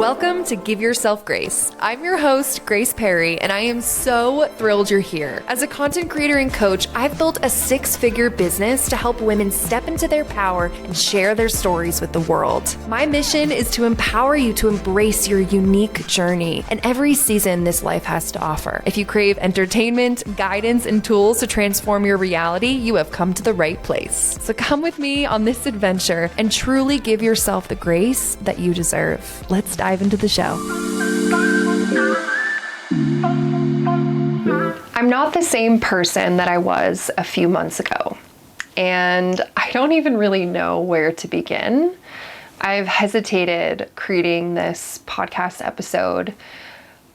Welcome to Give Yourself Grace. I'm your host, Grace Perry, and I am so thrilled you're here. As a content creator and coach, I've built a six-figure business to help women step into their power and share their stories with the world. My mission is to empower you to embrace your unique journey and every season this life has to offer. If you crave entertainment, guidance, and tools to transform your reality, you have come to the right place. So come with me on this adventure and truly give yourself the grace that you deserve. Let's dive into the show. I'm not the same person that I was a few months ago, and I don't even really know where to begin. I've hesitated creating this podcast episode,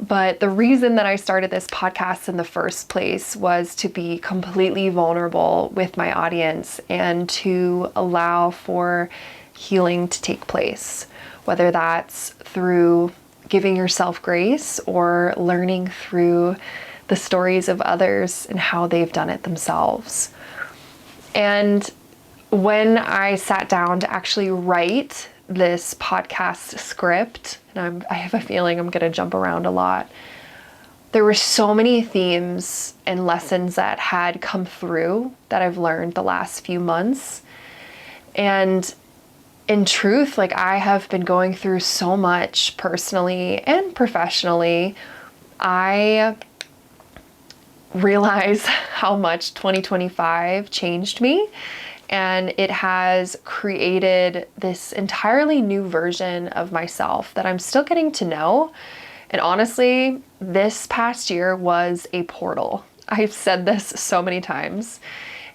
but the reason that I started this podcast in the first place was to be completely vulnerable with my audience and to allow for healing to take place, whether that's through giving yourself grace or learning through the stories of others and how they've done it themselves. And when I sat down to actually write this podcast script, and I have a feeling I'm going to jump around a lot, there were so many themes and lessons that had come through that I've learned the last few months. And in truth, I have been going through so much personally and professionally. I realize how much 2025 changed me, and it has created this entirely new version of myself that I'm still getting to know. And honestly, this past year was a portal. I've said this so many times.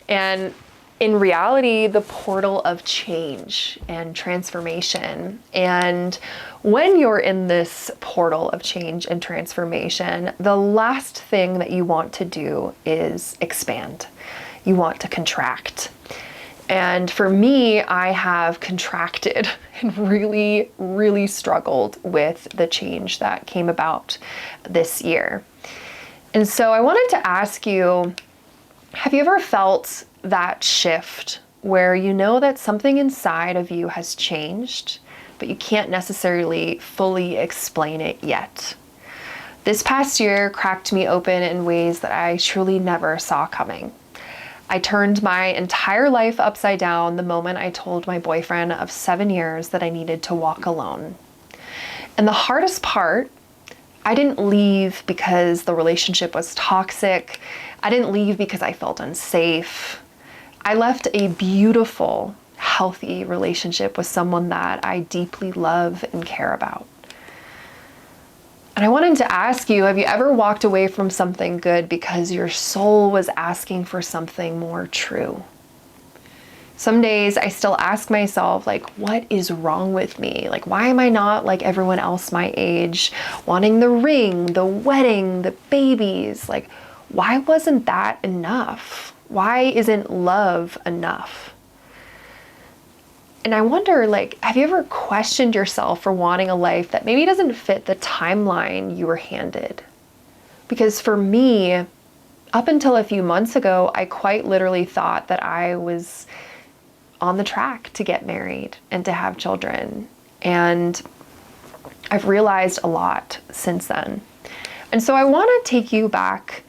And in reality, the portal of change and transformation. And when you're in this portal of change and transformation, the last thing that you want to do is expand. You want to contract. And for me, I have contracted and really, really struggled with the change that came about this year. And so I wanted to ask you, have you ever felt that shift where you know that something inside of you has changed, but you can't necessarily fully explain it yet? This past year cracked me open in ways that I truly never saw coming. I turned my entire life upside down the moment I told my boyfriend of 7 years that I needed to walk alone. And the hardest part, I didn't leave because the relationship was toxic. I didn't leave because I felt unsafe. I left a beautiful, healthy relationship with someone that I deeply love and care about. And I wanted to ask you, have you ever walked away from something good because your soul was asking for something more true? Some days I still ask myself, what is wrong with me? Why am I not like everyone else my age, wanting the ring, the wedding, the babies? Why wasn't that enough? Why isn't love enough? And I wonder, have you ever questioned yourself for wanting a life that maybe doesn't fit the timeline you were handed? Because for me, up until a few months ago, I quite literally thought that I was on the track to get married and to have children. And I've realized a lot since then. And so I want to take you back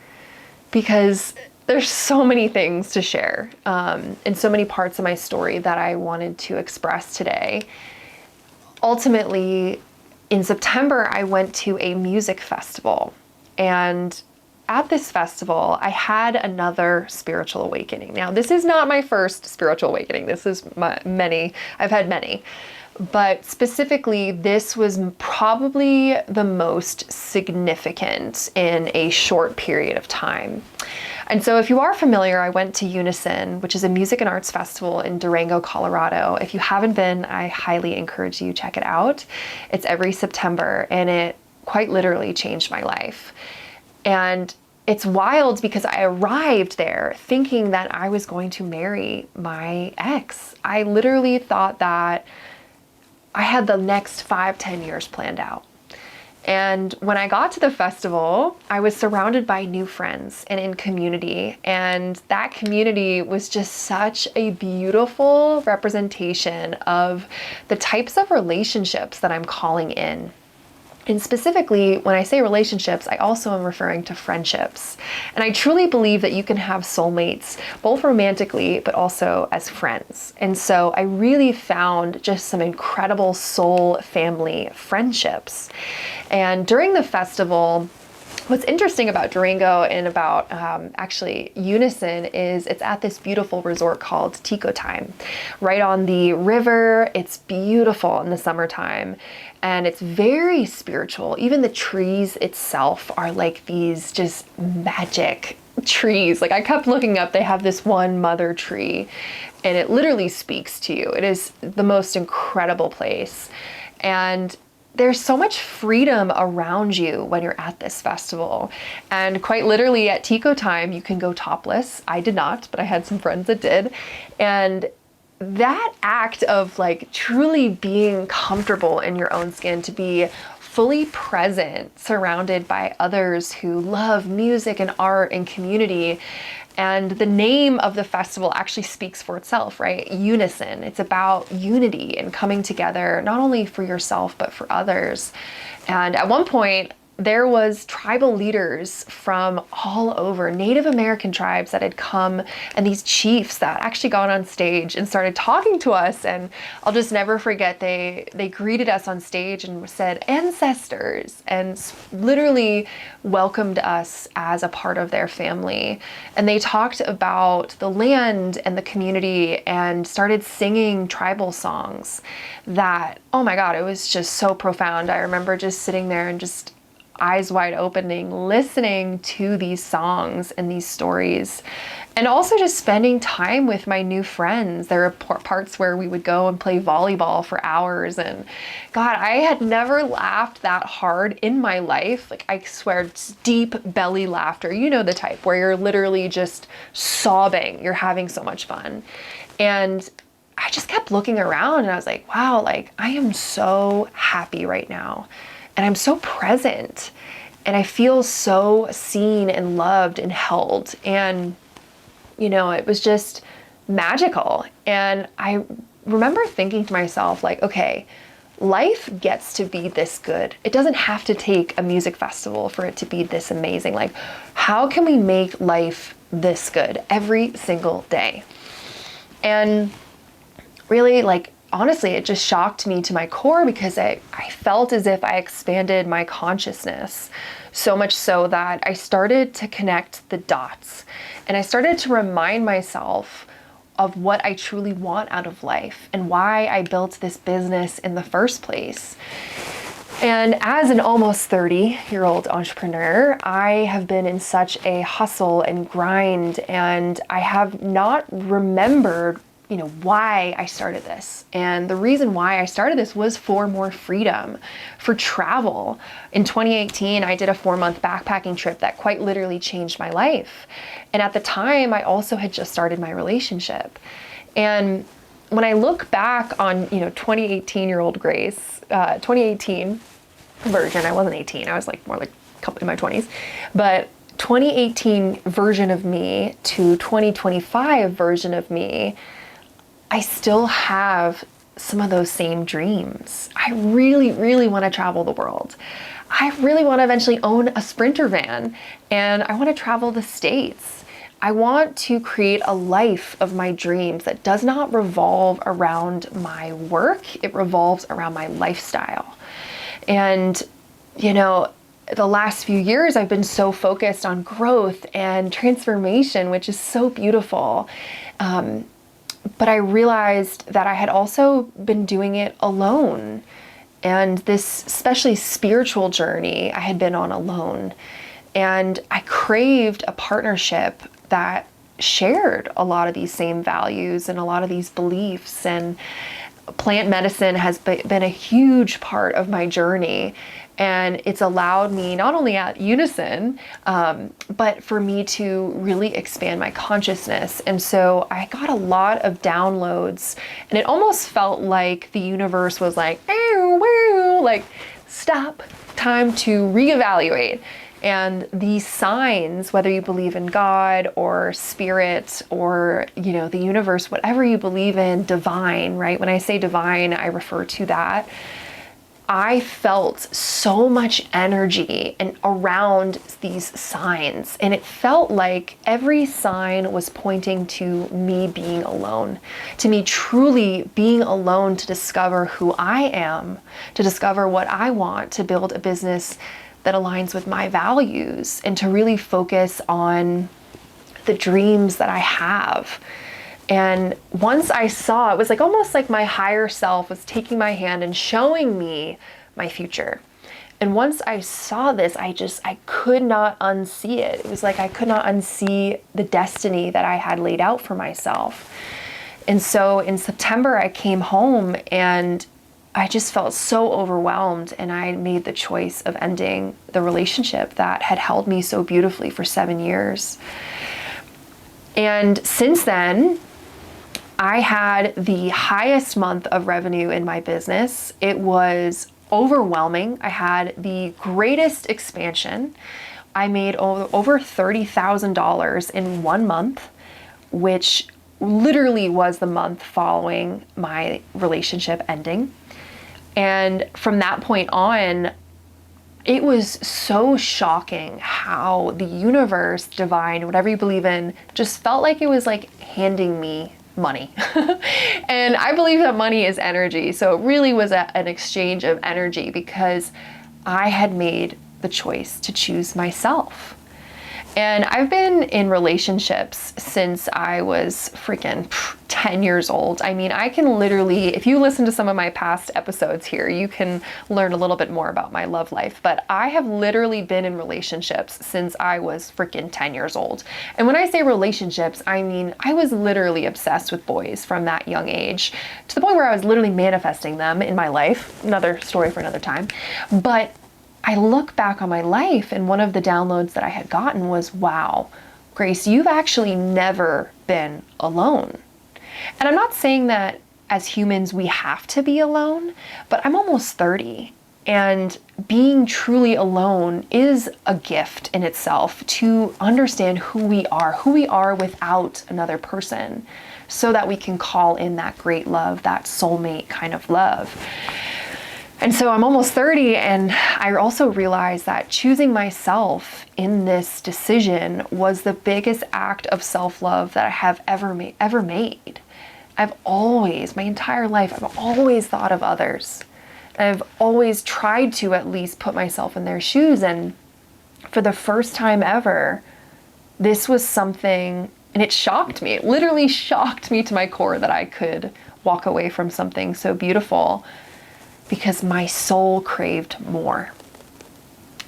because there's so many things to share, and so many parts of my story that I wanted to express today. Ultimately, in September, I went to a music festival, and at this festival, I had another spiritual awakening. Now, this is not my first spiritual awakening. This is I've had many. But specifically, this was probably the most significant in a short period of time. And so if you are familiar, I went to Unison, which is a music and arts festival in Durango, Colorado. If you haven't been, I highly encourage you to check it out. It's every September, and it quite literally changed my life. And it's wild because I arrived there thinking that I was going to marry my ex. I literally thought that I had the next 5-10 years planned out. And when I got to the festival, I was surrounded by new friends and in community. And that community was just such a beautiful representation of the types of relationships that I'm calling in. And specifically, when I say relationships, I also am referring to friendships. And I truly believe that you can have soulmates, both romantically, but also as friends. And so I really found just some incredible soul family friendships. And during the festival, what's interesting about Durango and about actually Unison is it's at this beautiful resort called Tico Time, right on the river. It's beautiful in the summertime and it's very spiritual. Even the trees itself are like these just magic trees. Like I kept looking up, they have this one mother tree and it literally speaks to you. It is the most incredible place. And there's so much freedom around you when you're at this festival. And quite literally at Tico Time, you can go topless. I did not, but I had some friends that did. And that act of like truly being comfortable in your own skin, to be fully present, surrounded by others who love music and art and community. And the name of the festival actually speaks for itself, right? Unison. It's about unity and coming together, not only for yourself, but for others. And at one point, there was tribal leaders from all over, Native American tribes that had come, and these chiefs that actually got on stage and started talking to us. And I'll just never forget, they greeted us on stage and said ancestors, and literally welcomed us as a part of their family. And they talked about the land and the community and started singing tribal songs that, oh my God, it was just so profound. I remember just sitting there and just eyes wide opening, listening to these songs and these stories, and also just spending time with my new friends. There were parts where we would go and play volleyball for hours, and God, I had never laughed that hard in my life. Like I swear, it's deep belly laughter, you know, the type where you're literally just sobbing, you're having so much fun. And I just kept looking around and I was like, wow, like I am so happy right now. And I'm so present and I feel so seen and loved and held. And, you know, it was just magical. And I remember thinking to myself, like, okay, life gets to be this good. It doesn't have to take a music festival for it to be this amazing. Like, how can we make life this good every single day? And really, like, honestly, it just shocked me to my core because I felt as if I expanded my consciousness so much so that I started to connect the dots and I started to remind myself of what I truly want out of life and why I built this business in the first place. And as an almost 30-year-old entrepreneur, I have been in such a hustle and grind, and I have not remembered why I started this. And the reason why I started this was for more freedom, for travel. In 2018, I did a 4-month backpacking trip that quite literally changed my life. And at the time, I also had just started my relationship. And when I look back on, 2018-year-old Grace, 2018 version, I wasn't 18, I was more like a couple in my 20s, but 2018 version of me to 2025 version of me, I still have some of those same dreams. I really, really want to travel the world. I really want to eventually own a Sprinter van, and I want to travel the States. I want to create a life of my dreams that does not revolve around my work. It revolves around my lifestyle. And, the last few years, I've been so focused on growth and transformation, which is so beautiful. But I realized that I had also been doing it alone. And this especially spiritual journey I had been on alone. And I craved a partnership that shared a lot of these same values and a lot of these beliefs. And plant medicine has been a huge part of my journey. And it's allowed me not only at Unison, but for me to really expand my consciousness. And so I got a lot of downloads, and it almost felt like the universe was like, "Ew, woo," like, stop, time to reevaluate. And these signs, whether you believe in God or spirit or, the universe, whatever you believe in, divine, right? When I say divine, I refer to that. I felt so much energy and around these signs, and it felt like every sign was pointing to me being alone, to me truly being alone to discover who I am, to discover what I want, to build a business that aligns with my values, and to really focus on the dreams that I have. And once I saw, it was like almost like my higher self was taking my hand and showing me my future. And once I saw this, I could not unsee it. It was like I could not unsee the destiny that I had laid out for myself. And so in September, I came home and I just felt so overwhelmed, and I made the choice of ending the relationship that had held me so beautifully for 7 years. And since then, I had the highest month of revenue in my business. It was overwhelming. I had the greatest expansion. I made over $30,000 in 1 month, which literally was the month following my relationship ending. And from that point on, it was so shocking how the universe, divine, whatever you believe in, just felt like it was like handing me money. And I believe that money is energy. So it really was an exchange of energy because I had made the choice to choose myself. And I've been in relationships since I was freaking 10 years old. I mean, I can literally, if you listen to some of my past episodes here, you can learn a little bit more about my love life. But I have literally been in relationships since I was freaking 10 years old. And when I say relationships, I mean, I was literally obsessed with boys from that young age, to the point where I was literally manifesting them in my life. Another story for another time. But I look back on my life, and one of the downloads that I had gotten was, wow, Grace, you've actually never been alone. And I'm not saying that as humans we have to be alone, but I'm almost 30, and being truly alone is a gift in itself, to understand who we are without another person, so that we can call in that great love, that soulmate kind of love. And so I'm almost 30, and I also realized that choosing myself in this decision was the biggest act of self-love that I have ever made. I've always, my entire life, I've always thought of others. I've always tried to at least put myself in their shoes. And for the first time ever, this was something, and it shocked me. It literally shocked me to my core that I could walk away from something so beautiful, because my soul craved more.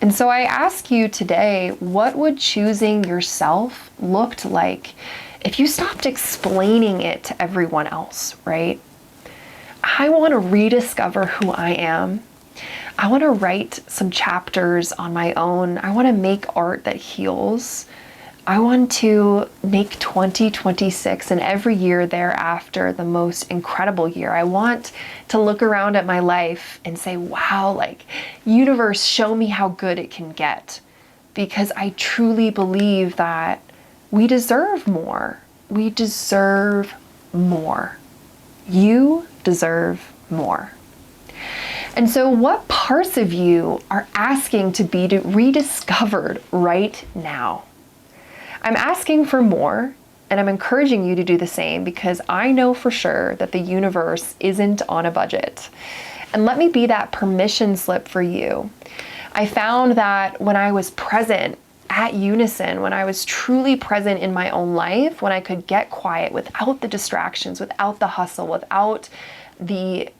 And so I ask you today, what would choosing yourself looked like if you stopped explaining it to everyone else, right? I want to rediscover who I am. I want to write some chapters on my own. I want to make art that heals. I want to make 2026 and every year thereafter the most incredible year. I want to look around at my life and say, wow, like, universe, show me how good it can get. Because I truly believe that we deserve more. We deserve more. You deserve more. And so what parts of you are asking to be rediscovered right now? I'm asking for more, and I'm encouraging you to do the same, because I know for sure that the universe isn't on a budget. And let me be that permission slip for you. I found that when I was present at unison, when I was truly present in my own life, when I could get quiet without the distractions, without the hustle, without the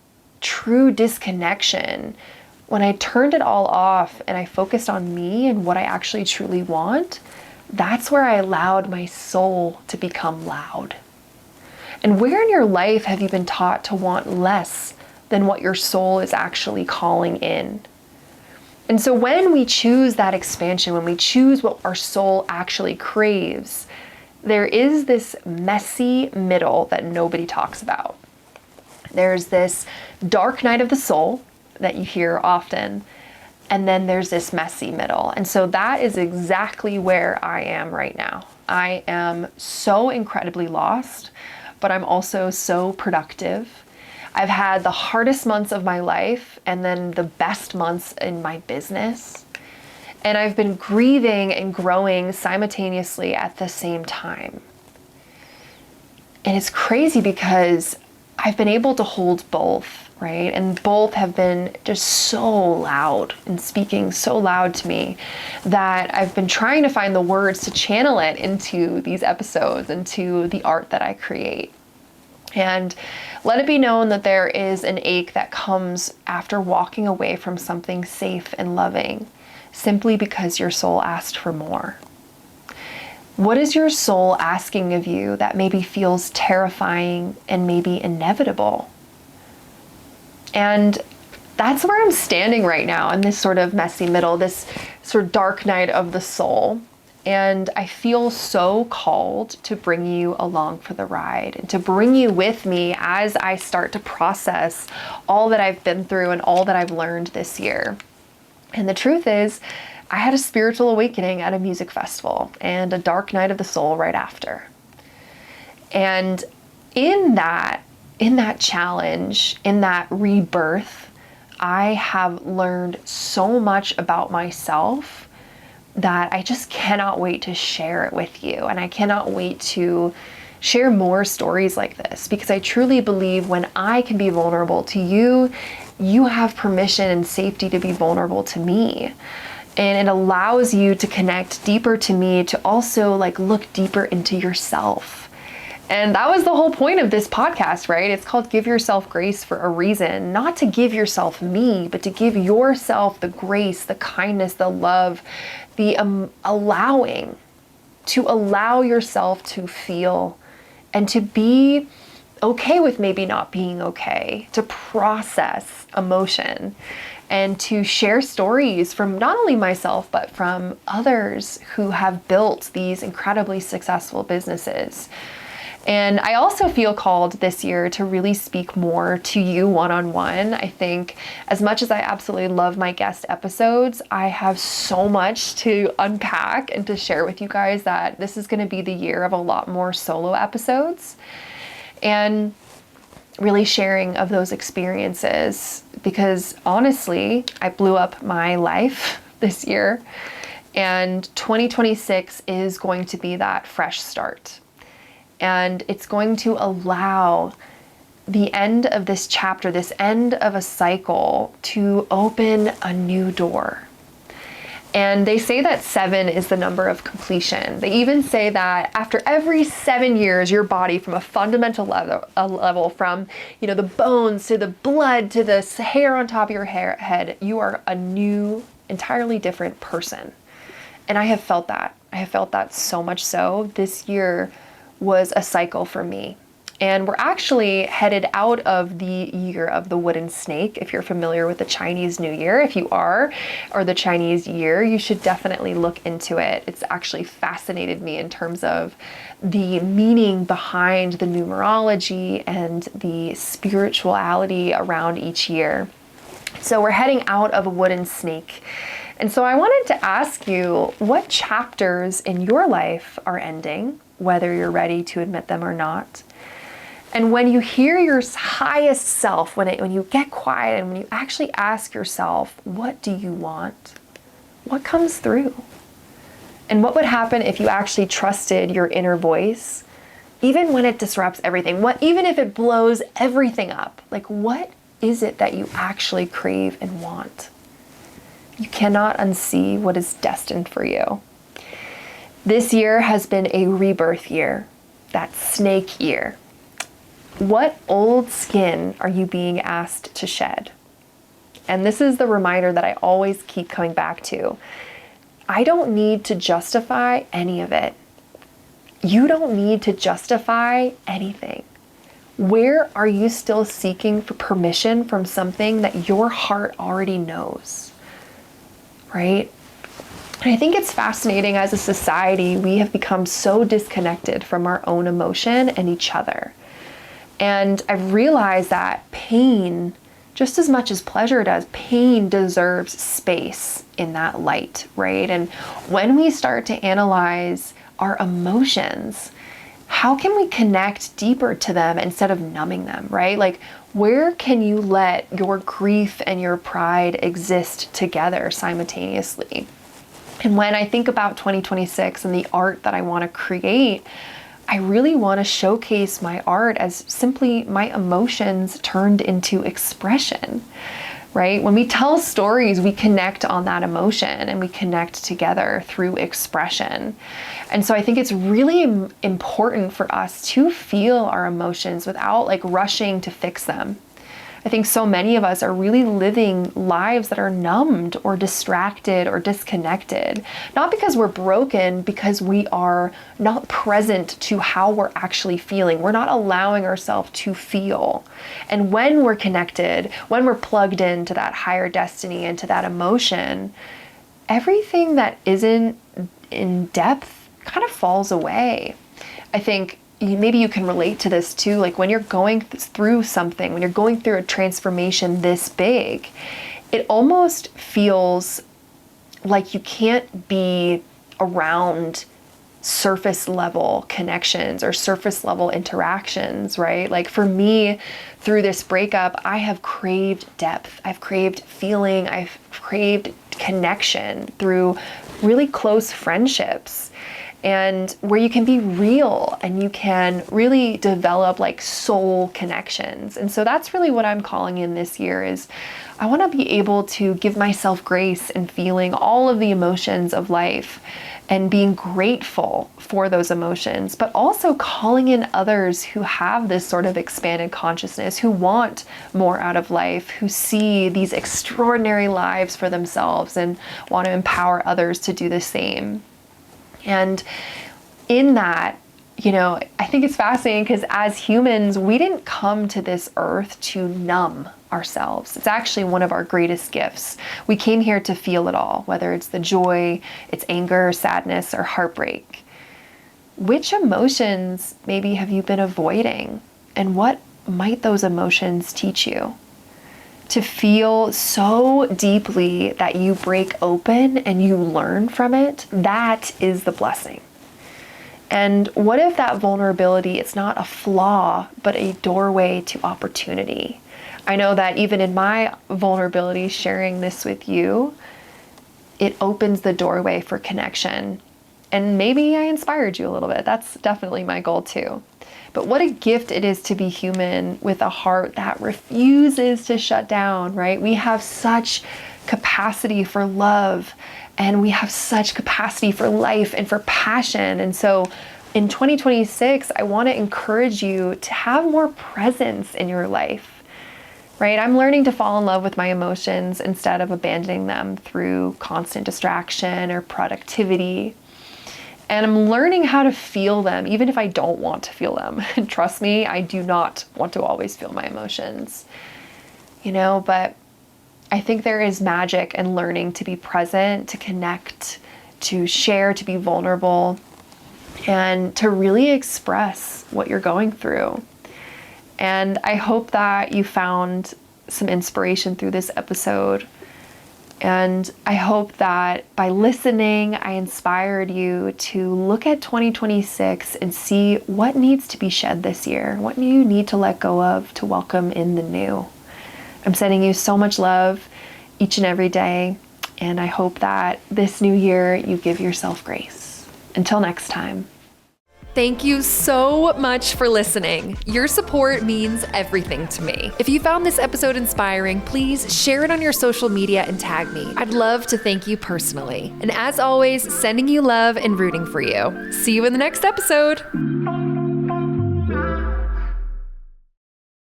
true disconnection, when I turned it all off and I focused on me and what I actually truly want, that's where I allowed my soul to become loud. And where in your life have you been taught to want less than what your soul is actually calling in? And so when we choose that expansion, when we choose what our soul actually craves, there is this messy middle that nobody talks about. There's this dark night of the soul that you hear often, and then there's this messy middle. And so that is exactly where I am right now. I am so incredibly lost, but I'm also so productive. I've had the hardest months of my life and then the best months in my business. And I've been grieving and growing simultaneously at the same time. And it's crazy because I've been able to hold both, right? And both have been just so loud and speaking so loud to me that I've been trying to find the words to channel it into these episodes, into the art that I create. And let it be known that there is an ache that comes after walking away from something safe and loving, simply because your soul asked for more. What is your soul asking of you that maybe feels terrifying and maybe inevitable? And that's where I'm standing right now in this sort of messy middle, this sort of dark night of the soul. And I feel so called to bring you along for the ride and to bring you with me as I start to process all that I've been through and all that I've learned this year. And the truth is, I had a spiritual awakening at a music festival and a dark night of the soul right after. And in that challenge, in that rebirth, I have learned so much about myself that I just cannot wait to share it with you. And I cannot wait to share more stories like this, because I truly believe when I can be vulnerable to you, you have permission and safety to be vulnerable to me. And it allows you to connect deeper to me, to also look deeper into yourself. And that was the whole point of this podcast, right? It's called Give Yourself Grace for a reason, not to give yourself me, but to give yourself the grace, the kindness, the love, the allowing, to allow yourself to feel and to be okay with maybe not being okay, to process emotion and to share stories from not only myself, but from others who have built these incredibly successful businesses. And I also feel called this year to really speak more to you one-on-one. I think as much as I absolutely love my guest episodes, I have so much to unpack and to share with you guys that this is going to be the year of a lot more solo episodes. And really sharing of those experiences, because honestly, I blew up my life this year, and 2026 is going to be that fresh start. And it's going to allow the end of this chapter, this end of a cycle, to open a new door. And they say that 7 is the number of completion. They even say that after every 7 years, your body, from a fundamental level, from the bones to the blood to the hair on top of your head, you are a new, entirely different person. And I have felt that. I have felt that so much so. This year was a cycle for me. And we're actually headed out of the year of the wooden snake. If you're familiar with the Chinese New Year, if you are, or the Chinese year, you should definitely look into it. It's actually fascinated me in terms of the meaning behind the numerology and the spirituality around each year. So we're heading out of a wooden snake. And so I wanted to ask you, what chapters in your life are ending, whether you're ready to admit them or not? And when you hear your highest self, when you get quiet and when you actually ask yourself, what do you want? What comes through? And what would happen if you actually trusted your inner voice, even when it disrupts everything? Even if it blows everything up? What is it that you actually crave and want? You cannot unsee what is destined for you. This year has been a rebirth year, that snake year. What old skin are you being asked to shed? And this is the reminder that I always keep coming back to. I don't need to justify any of it. You don't need to justify anything. Where are you still seeking for permission from something that your heart already knows? Right? And I think it's fascinating, as a society, we have become so disconnected from our own emotion and each other. And I've realized that pain, just as much as pleasure does, pain deserves space in that light, right? And when we start to analyze our emotions, how can we connect deeper to them instead of numbing them, right? Where can you let your grief and your pride exist together simultaneously? And when I think about 2026 and the art that I want to create, I really want to showcase my art as simply my emotions turned into expression, right? When we tell stories, we connect on that emotion and we connect together through expression. And so I think it's really important for us to feel our emotions without like rushing to fix them. I think so many of us are really living lives that are numbed or distracted or disconnected, not because we're broken, because we are not present to how we're actually feeling. We're not allowing ourselves to feel. And when we're connected, when we're plugged into that higher destiny, into that emotion, everything that isn't in depth kind of falls away. I think maybe you can relate to this too. Like when you're going through something, when you're going through a transformation this big, it almost feels like you can't be around surface level connections or surface level interactions, right? Like for me, through this breakup, I have craved depth. I've craved feeling. I've craved connection through really close friendships. And where you can be real and you can really develop like soul connections. And so that's really what I'm calling in this year is I want to be able to give myself grace and feeling all of the emotions of life and being grateful for those emotions, but also calling in others who have this sort of expanded consciousness, who want more out of life, who see these extraordinary lives for themselves and want to empower others to do the same. And in that, I think it's fascinating because as humans, we didn't come to this earth to numb ourselves. It's actually one of our greatest gifts. We came here to feel it all, whether it's the joy, it's anger, sadness, or heartbreak. Which emotions maybe have you been avoiding? And what might those emotions teach you? To feel so deeply that you break open and you learn from it, that is the blessing. And what if that vulnerability, it's not a flaw, but a doorway to opportunity? I know that even in my vulnerability, sharing this with you, it opens the doorway for connection. And maybe I inspired you a little bit. That's definitely my goal too. But what a gift it is to be human with a heart that refuses to shut down, right? We have such capacity for love and we have such capacity for life and for passion. And so in 2026, I want to encourage you to have more presence in your life, right? I'm learning to fall in love with my emotions instead of abandoning them through constant distraction or productivity. And I'm learning how to feel them, even if I don't want to feel them. And trust me, I do not want to always feel my emotions, but I think there is magic in learning to be present, to connect, to share, to be vulnerable, and to really express what you're going through. And I hope that you found some inspiration through this episode. And I hope that by listening, I inspired you to look at 2026 and see what needs to be shed this year, what do you need to let go of to welcome in the new. I'm sending you so much love each and every day, and I hope that this new year you give yourself grace. Until next time. Thank you so much for listening. Your support means everything to me. If you found this episode inspiring, please share it on your social media and tag me. I'd love to thank you personally. And as always, sending you love and rooting for you. See you in the next episode.